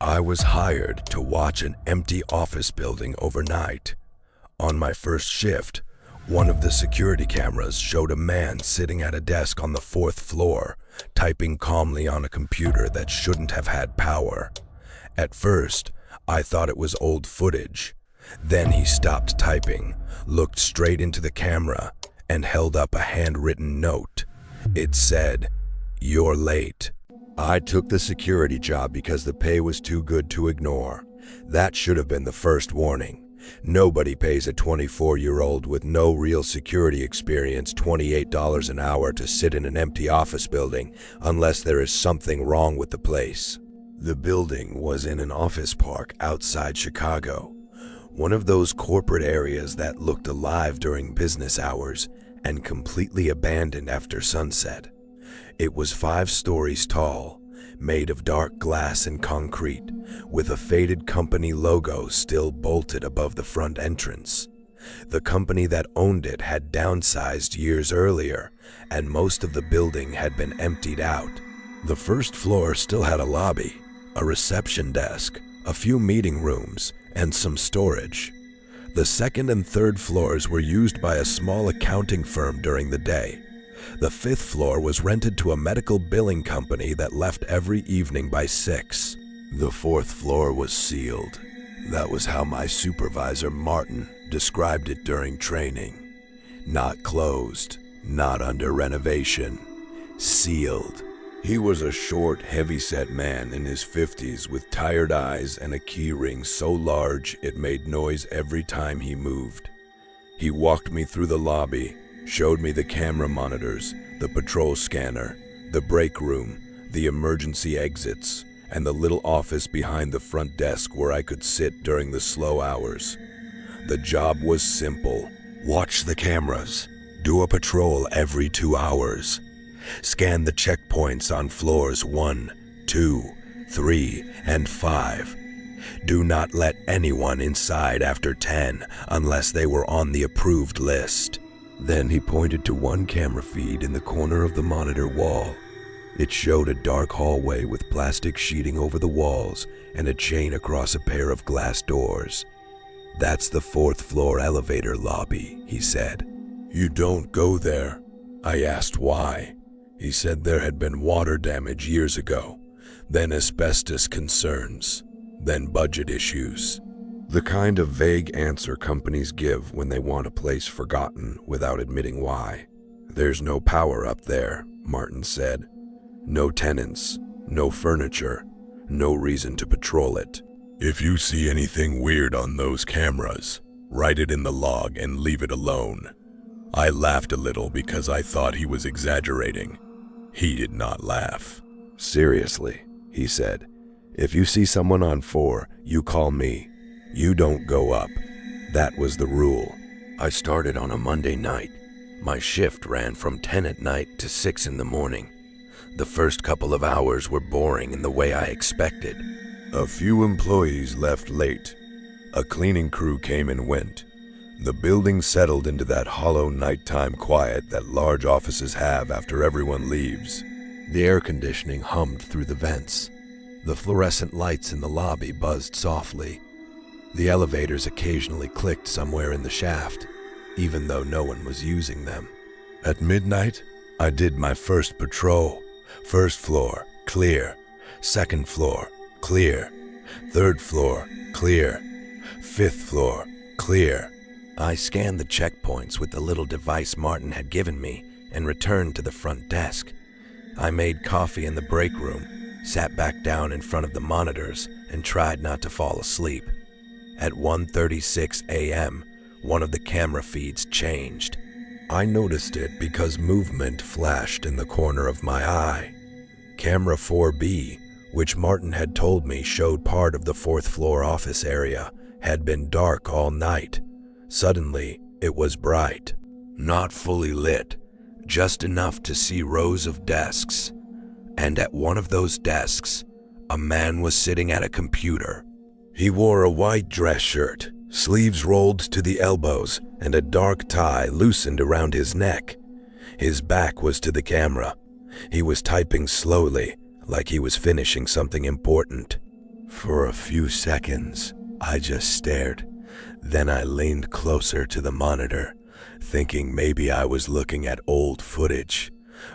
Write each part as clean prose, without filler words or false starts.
I was hired to watch an empty office building overnight. On my first shift, one of the security cameras showed a man sitting at a desk on the fourth floor, typing calmly on a computer that shouldn't have had power. At first, I thought it was old footage. Then he stopped typing, looked straight into the camera, and held up a handwritten note. It said, "You're late." I took the security job because the pay was too good to ignore. That should have been the first warning. Nobody pays a 24-year-old with no real security experience $28 an hour to sit in an empty office building unless there is something wrong with the place. The building was in an office park outside Chicago, one of those corporate areas that looked alive during business hours and completely abandoned after sunset. It was 5 stories tall, made of dark glass and concrete, with a faded company logo still bolted above the front entrance. The company that owned it had downsized years earlier, and most of the building had been emptied out. The first floor still had a lobby, a reception desk, a few meeting rooms, and some storage. The second and third floors were used by a small accounting firm during the day. The 5th floor was rented to a medical billing company that left every evening by 6. The 4th floor was sealed. That was how my supervisor, Martin, described it during training. Not closed, not under renovation, sealed. He was a short, heavy-set man in his 50s with tired eyes and a key ring so large it made noise every time he moved. He walked me through the lobby, showed me the camera monitors, the patrol scanner, the break room, the emergency exits, and the little office behind the front desk where I could sit during the slow hours. The job was simple. Watch the cameras. Do a patrol every 2 hours. Scan the checkpoints on floors 1, 2, 3, and 5. Do not let anyone inside after 10 unless they were on the approved list. Then he pointed to one camera feed in the corner of the monitor wall. It showed a dark hallway with plastic sheeting over the walls and a chain across a pair of glass doors. "That's the 4th floor elevator lobby," he said. "You don't go there." I asked why. He said there had been water damage years ago, then asbestos concerns, then budget issues. The kind of vague answer companies give when they want a place forgotten without admitting why. "There's no power up there," Martin said. "No tenants, no furniture, no reason to patrol it. If you see anything weird on those cameras, write it in the log and leave it alone." I laughed a little because I thought he was exaggerating. He did not laugh. "Seriously," he said. "If you see someone on 4, you call me. You don't go up." That was the rule. I started on a Monday night. My shift ran from 10 at night to 6 in the morning. The first couple of hours were boring in the way I expected. A few employees left late. A cleaning crew came and went. The building settled into that hollow nighttime quiet that large offices have after everyone leaves. The air conditioning hummed through the vents. The fluorescent lights in the lobby buzzed softly. The elevators occasionally clicked somewhere in the shaft, even though no one was using them. At midnight, I did my first patrol. 1st floor, clear. 2nd floor, clear. 3rd floor, clear. 5th floor, clear. I scanned the checkpoints with the little device Martin had given me and returned to the front desk. I made coffee in the break room, sat back down in front of the monitors, and tried not to fall asleep. At 1:36 a.m., one of the camera feeds changed. I noticed it because movement flashed in the corner of my eye. Camera 4B, which Martin had told me showed part of the 4th floor office area, had been dark all night. Suddenly, it was bright. Not fully lit, just enough to see rows of desks. And at one of those desks, a man was sitting at a computer. He wore a white dress shirt, sleeves rolled to the elbows, and a dark tie loosened around his neck. His back was to the camera. He was typing slowly, like he was finishing something important. For a few seconds, I just stared. Then I leaned closer to the monitor, thinking maybe I was looking at old footage.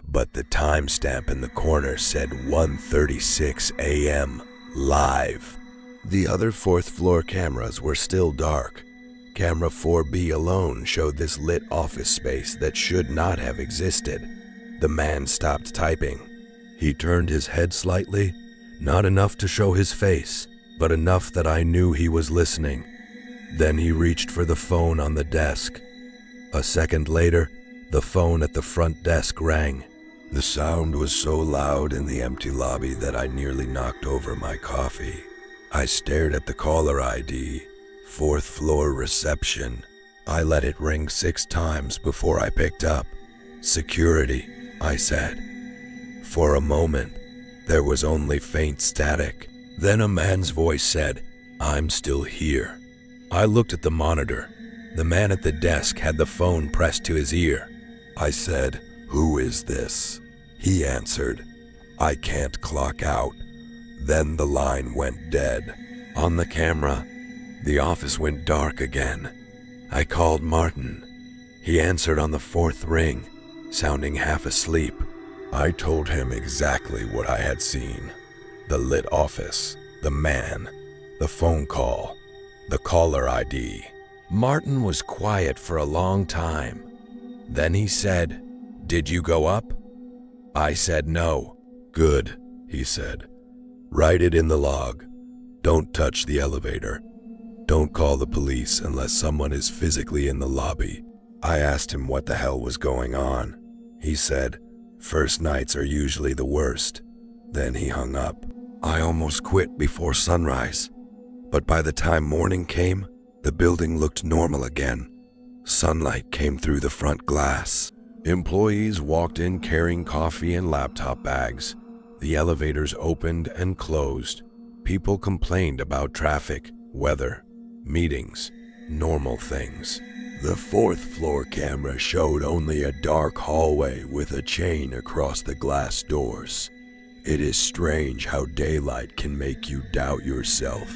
But the timestamp in the corner said 1:36 a.m. live. The other fourth floor cameras were still dark. Camera 4B alone showed this lit office space that should not have existed. The man stopped typing. He turned his head slightly, not enough to show his face, but enough that I knew he was listening. Then he reached for the phone on the desk. A second later, the phone at the front desk rang. The sound was so loud in the empty lobby that I nearly knocked over my coffee. I stared at the caller ID, fourth floor reception. I let it ring 6 times before I picked up. "Security," I said. For a moment, there was only faint static. Then a man's voice said, "I'm still here." I looked at the monitor. The man at the desk had the phone pressed to his ear. I said, "Who is this?" He answered, "I can't clock out." Then the line went dead. On the camera, the office went dark again. I called Martin. He answered on the 4th ring, sounding half asleep. I told him exactly what I had seen. The lit office, the man, the phone call, the caller ID. Martin was quiet for a long time. Then he said, "Did you go up?" I said no. "Good," he said. "Write it in the log. Don't touch the elevator. Don't call the police unless someone is physically in the lobby." I asked him what the hell was going on. He said, "First nights are usually the worst." Then he hung up. I almost quit before sunrise. But by the time morning came, the building looked normal again. Sunlight came through the front glass. Employees walked in carrying coffee and laptop bags. The elevators opened and closed. People complained about traffic, weather, meetings, normal things. The 4th floor camera showed only a dark hallway with a chain across the glass doors. It is strange how daylight can make you doubt yourself.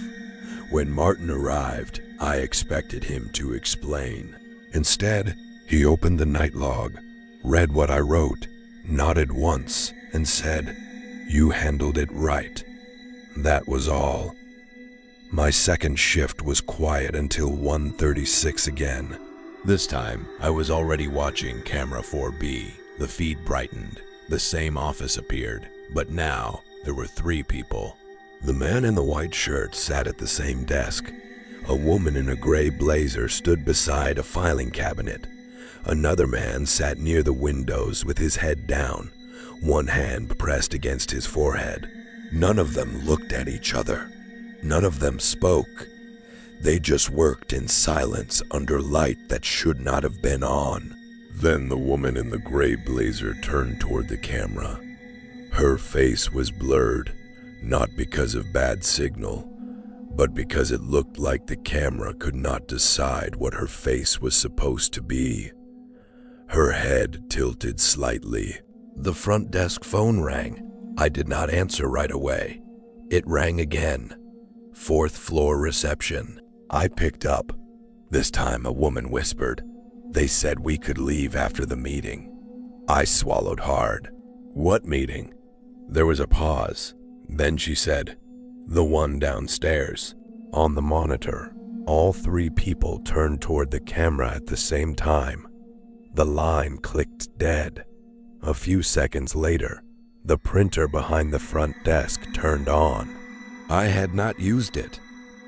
When Martin arrived, I expected him to explain. Instead, he opened the night log, read what I wrote, nodded once, and said, "You handled it right." That was all. My second shift was quiet until 1:36 again. This time, I was already watching camera 4B. The feed brightened. The same office appeared, but now there were 3 people. The man in the white shirt sat at the same desk. A woman in a gray blazer stood beside a filing cabinet. Another man sat near the windows with his head down, one hand pressed against his forehead. None of them looked at each other. None of them spoke. They just worked in silence under light that should not have been on. Then the woman in the gray blazer turned toward the camera. Her face was blurred, not because of bad signal, but because it looked like the camera could not decide what her face was supposed to be. Her head tilted slightly. The front desk phone rang. I did not answer right away. It rang again. 4th floor reception. I picked up. This time a woman whispered. They said we could leave after the meeting. I swallowed hard. What meeting? There was a pause. Then she said, "The one downstairs." On the monitor, all 3 people turned toward the camera at the same time. The line clicked dead. A few seconds later, the printer behind the front desk turned on. I had not used it.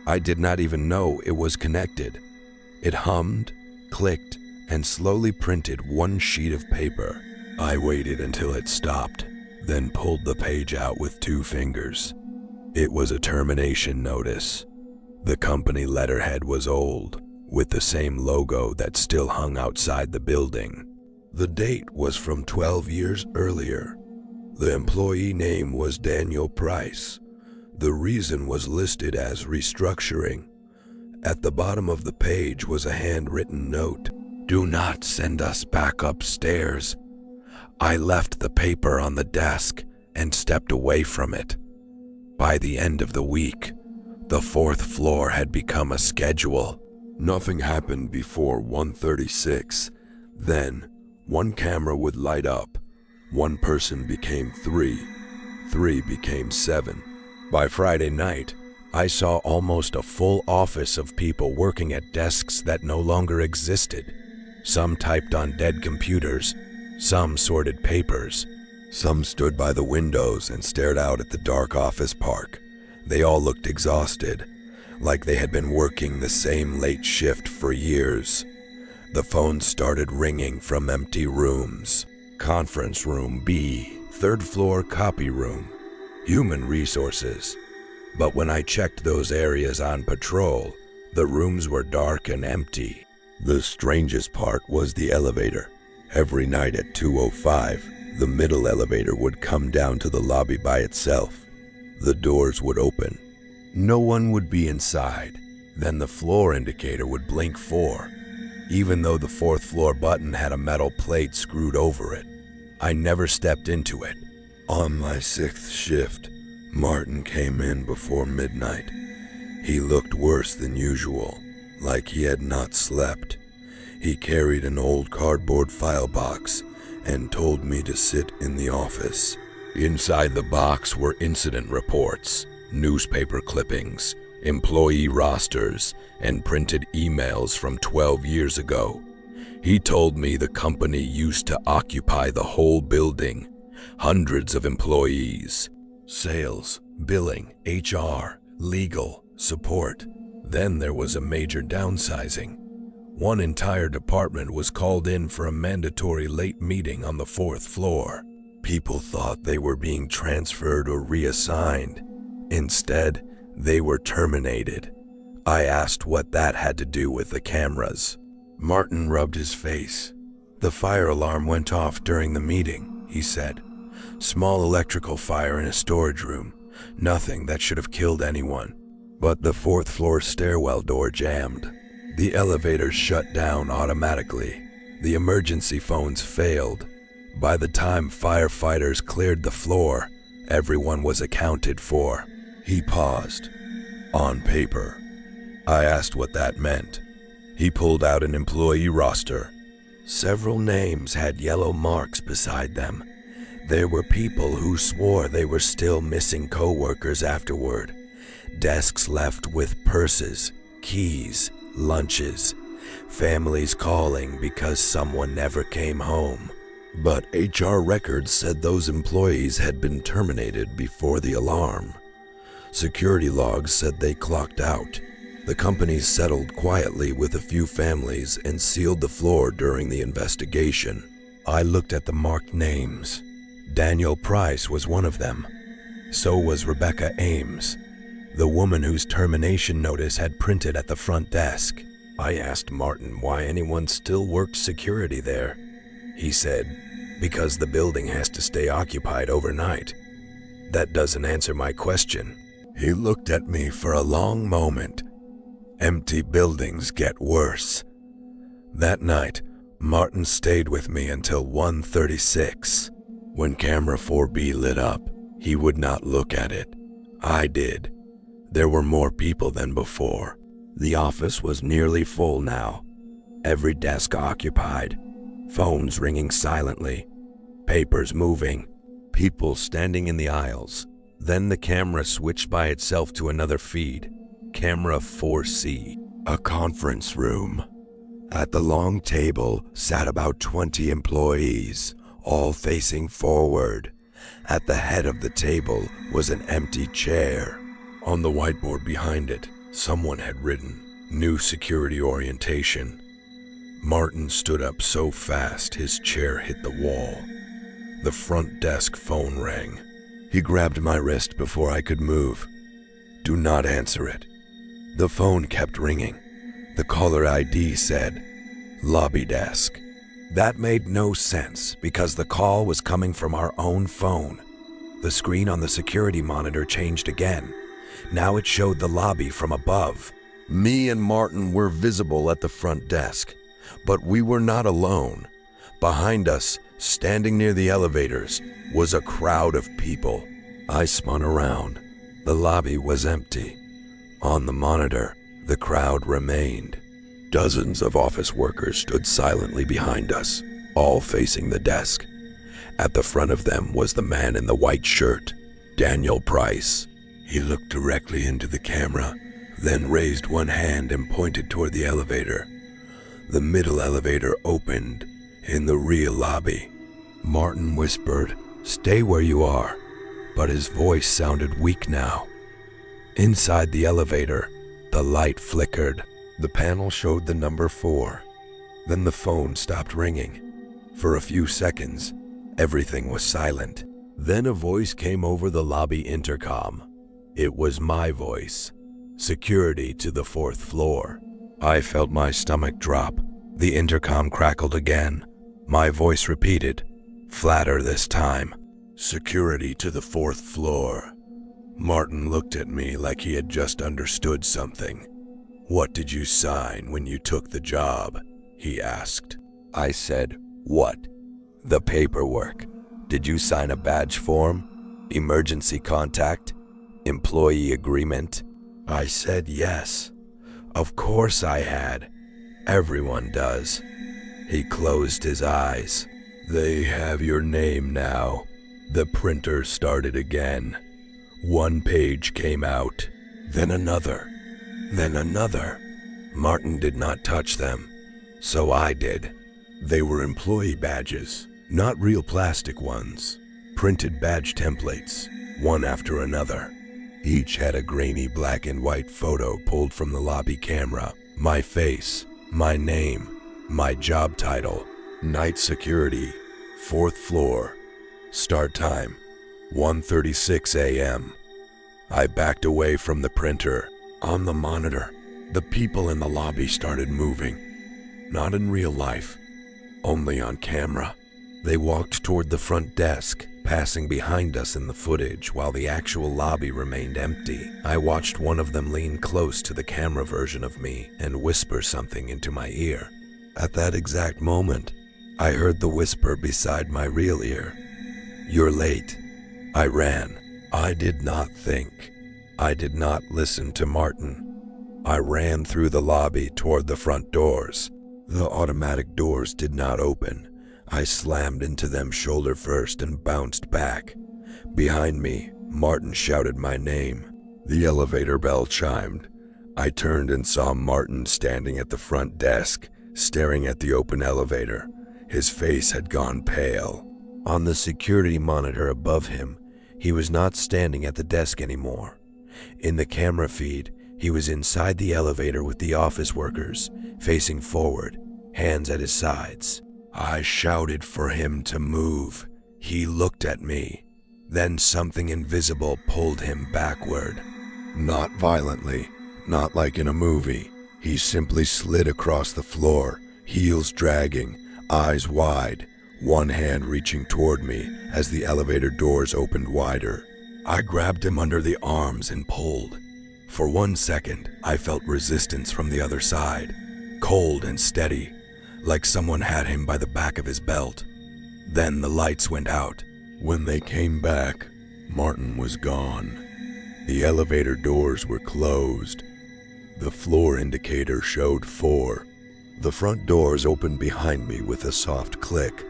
I did not even know it was connected. It hummed, clicked, and slowly printed 1 sheet of paper. I waited until it stopped, then pulled the page out with 2 fingers. It was a termination notice. The company letterhead was old, with the same logo that still hung outside the building. The date was from 12 years earlier. The employee name was Daniel Price. The reason was listed as restructuring. At the bottom of the page was a handwritten note. "Do not send us back upstairs." I left the paper on the desk and stepped away from it. By the end of the week, The fourth floor had become a schedule. Nothing happened before 1:36. Then, one camera would light up. One person became 3. 3 became 7. By Friday night, I saw almost a full office of people working at desks that no longer existed. Some typed on dead computers, some sorted papers, some stood by the windows and stared out at the dark office park. They all looked exhausted, like they had been working the same late shift for years. The phones started ringing from empty rooms. Conference room B, third floor copy room, human resources. But when I checked those areas on patrol, the rooms were dark and empty. The strangest part was the elevator. Every night at 2:05, the middle elevator would come down to the lobby by itself. The doors would open. No one would be inside. Then the floor indicator would blink 4, even though the fourth floor button had a metal plate screwed over it. I never stepped into it. On my 6th shift, Martin came in before midnight. He looked worse than usual, like he had not slept. He carried an old cardboard file box and told me to sit in the office. Inside the box were incident reports, newspaper clippings, employee rosters, and printed emails from 12 years ago. He told me the company used to occupy the whole building, hundreds of employees. Sales, billing, HR, legal, support. Then there was a major downsizing. One entire department was called in for a mandatory late meeting on the 4th floor. People thought they were being transferred or reassigned. Instead, they were terminated. I asked what that had to do with the cameras. Martin rubbed his face. The fire alarm went off during the meeting, he said. Small electrical fire in a storage room. Nothing that should have killed anyone. But the 4th floor stairwell door jammed. The elevators shut down automatically. The emergency phones failed. By the time firefighters cleared the floor, everyone was accounted for. He paused. On paper. I asked what that meant. He pulled out an employee roster. Several names had yellow marks beside them. There were people who swore they were still missing co-workers afterward. Desks left with purses, keys, lunches. Families calling because someone never came home. But HR records said those employees had been terminated before the alarm. Security logs said they clocked out. The company settled quietly with a few families and sealed the floor during the investigation. I looked at the marked names. Daniel Price was one of them. So was Rebecca Ames, the woman whose termination notice had printed at the front desk. I asked Martin why anyone still worked security there. He said, because the building has to stay occupied overnight. That doesn't answer my question. He looked at me for a long moment. Empty buildings get worse. That night, Martin stayed with me until 1:36. When camera 4B lit up, he would not look at it. I did. There were more people than before. The office was nearly full now. Every desk occupied. Phones ringing silently. Papers moving. People standing in the aisles. Then the camera switched by itself to another feed. Camera 4C. A conference room. At the long table sat about 20 employees, all facing forward. At the head of the table was an empty chair. On the whiteboard behind it, someone had written, "New security orientation." Martin stood up so fast his chair hit the wall. The front desk phone rang. He grabbed my wrist before I could move. Do not answer it. The phone kept ringing. The caller ID said, "Lobby desk." That made no sense because the call was coming from our own phone. The screen on the security monitor changed again. Now it showed the lobby from above. Me and Martin were visible at the front desk, but we were not alone. Behind us, standing near the elevators, was a crowd of people. I spun around. The lobby was empty. On the monitor, the crowd remained. Dozens of office workers stood silently behind us, all facing the desk. At the front of them was the man in the white shirt, Daniel Price. He looked directly into the camera, then raised one hand and pointed toward the elevator. The middle elevator opened in the real lobby. Martin whispered, "Stay where you are," but his voice sounded weak now. Inside the elevator, the light flickered. The panel showed the number 4. Then the phone stopped ringing. For a few seconds, everything was silent. Then a voice came over the lobby intercom. It was my voice. "Security to the 4th floor." I felt my stomach drop. The intercom crackled again. My voice repeated, flatter this time. "Security to the 4th floor." Martin looked at me like he had just understood something. "What did you sign when you took the job?" he asked. I said, "What?" "The paperwork. Did you sign a badge form? Emergency contact? Employee agreement?" I said yes. Of course I had. Everyone does. He closed his eyes. "They have your name now." The printer started again. One page came out, then another, then another. Martin did not touch them, so I did. They were employee badges, not real plastic ones. Printed badge templates, one after another. Each had a grainy black and white photo pulled from the lobby camera. My face, my name, my job title, night security, 4th floor. Start time, 1:36 a.m. I backed away from the printer. On the monitor, the people in the lobby started moving. Not in real life, only on camera. They walked toward the front desk, passing behind us in the footage while the actual lobby remained empty. I watched one of them lean close to the camera version of me and whisper something into my ear. At that exact moment, I heard the whisper beside my real ear. "You're late." I ran. I did not think. I did not listen to Martin. I ran through the lobby toward the front doors. The automatic doors did not open. I slammed into them shoulder first and bounced back. Behind me, Martin shouted my name. The elevator bell chimed. I turned and saw Martin standing at the front desk, staring at the open elevator. His face had gone pale. On the security monitor above him, he was not standing at the desk anymore. In the camera feed, he was inside the elevator with the office workers, facing forward, hands at his sides. I shouted for him to move. He looked at me. Then something invisible pulled him backward. Not violently, not like in a movie. He simply slid across the floor, heels dragging, eyes wide, one hand reaching toward me as the elevator doors opened wider. I grabbed him under the arms and pulled. For 1 second, I felt resistance from the other side, cold and steady, like someone had him by the back of his belt. Then the lights went out. When they came back, Martin was gone. The elevator doors were closed. The floor indicator showed 4. The front doors opened behind me with a soft click.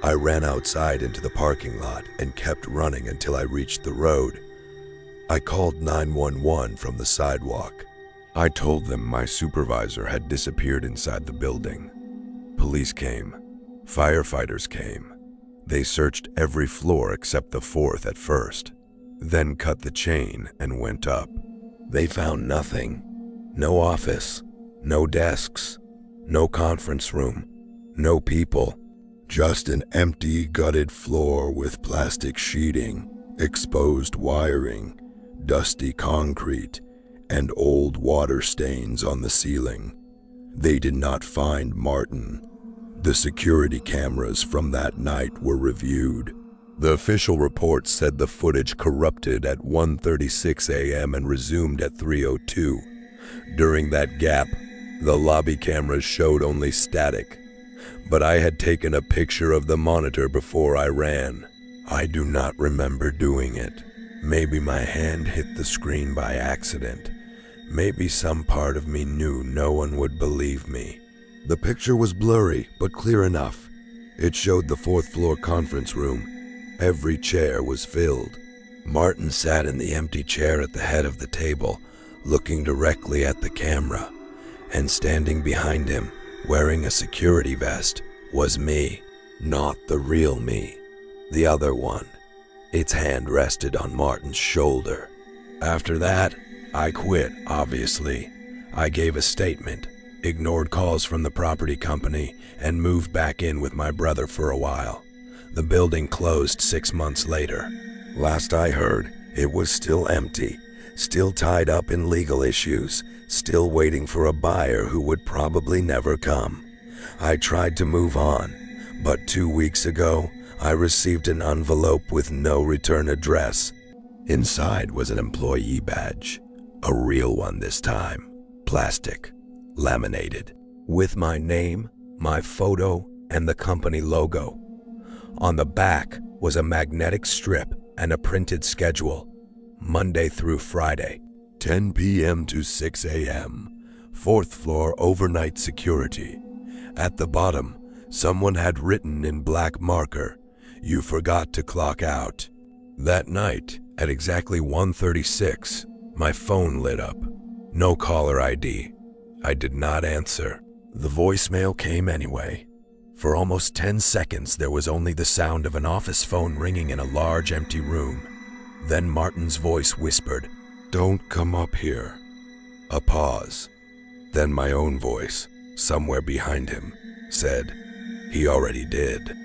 I ran outside into the parking lot and kept running until I reached the road. I called 911 from the sidewalk. I told them my supervisor had disappeared inside the building. Police came. Firefighters came. They searched every floor except the 4th at first, then cut the chain and went up. They found nothing. No office, no desks, no conference room, no people. Just an empty, gutted floor with plastic sheeting, exposed wiring, dusty concrete, and old water stains on the ceiling. They did not find Martin. The security cameras from that night were reviewed. The official report said the footage corrupted at 1:36 a.m. and resumed at 3:02. During that gap, the lobby cameras showed only static. But I had taken a picture of the monitor before I ran. I do not remember doing it. Maybe my hand hit the screen by accident. Maybe some part of me knew no one would believe me. The picture was blurry, but clear enough. It showed the fourth floor conference room. Every chair was filled. Martin sat in the empty chair at the head of the table, looking directly at the camera. And standing behind him, wearing a security vest, was me. Not the real me. The other one. Its hand rested on Martin's shoulder. After that, I quit, obviously. I gave a statement, ignored calls from the property company, and moved back in with my brother for a while. The building closed 6 months later. Last I heard, it was still empty, still tied up in legal issues, still waiting for a buyer who would probably never come. I tried to move on, but 2 weeks ago, I received an envelope with no return address. Inside was an employee badge, a real one this time, plastic, laminated, with my name, my photo, and the company logo. On the back was a magnetic strip and a printed schedule, Monday through Friday, 10 p.m. to 6 a.m., 4th floor overnight security. At the bottom, someone had written in black marker, "You forgot to clock out." That night, at exactly 1:36, my phone lit up. No caller ID. I did not answer. The voicemail came anyway. For almost 10 seconds, there was only the sound of an office phone ringing in a large empty room. Then Martin's voice whispered, "Don't come up here." A pause. Then my own voice, somewhere behind him, said, "He already did."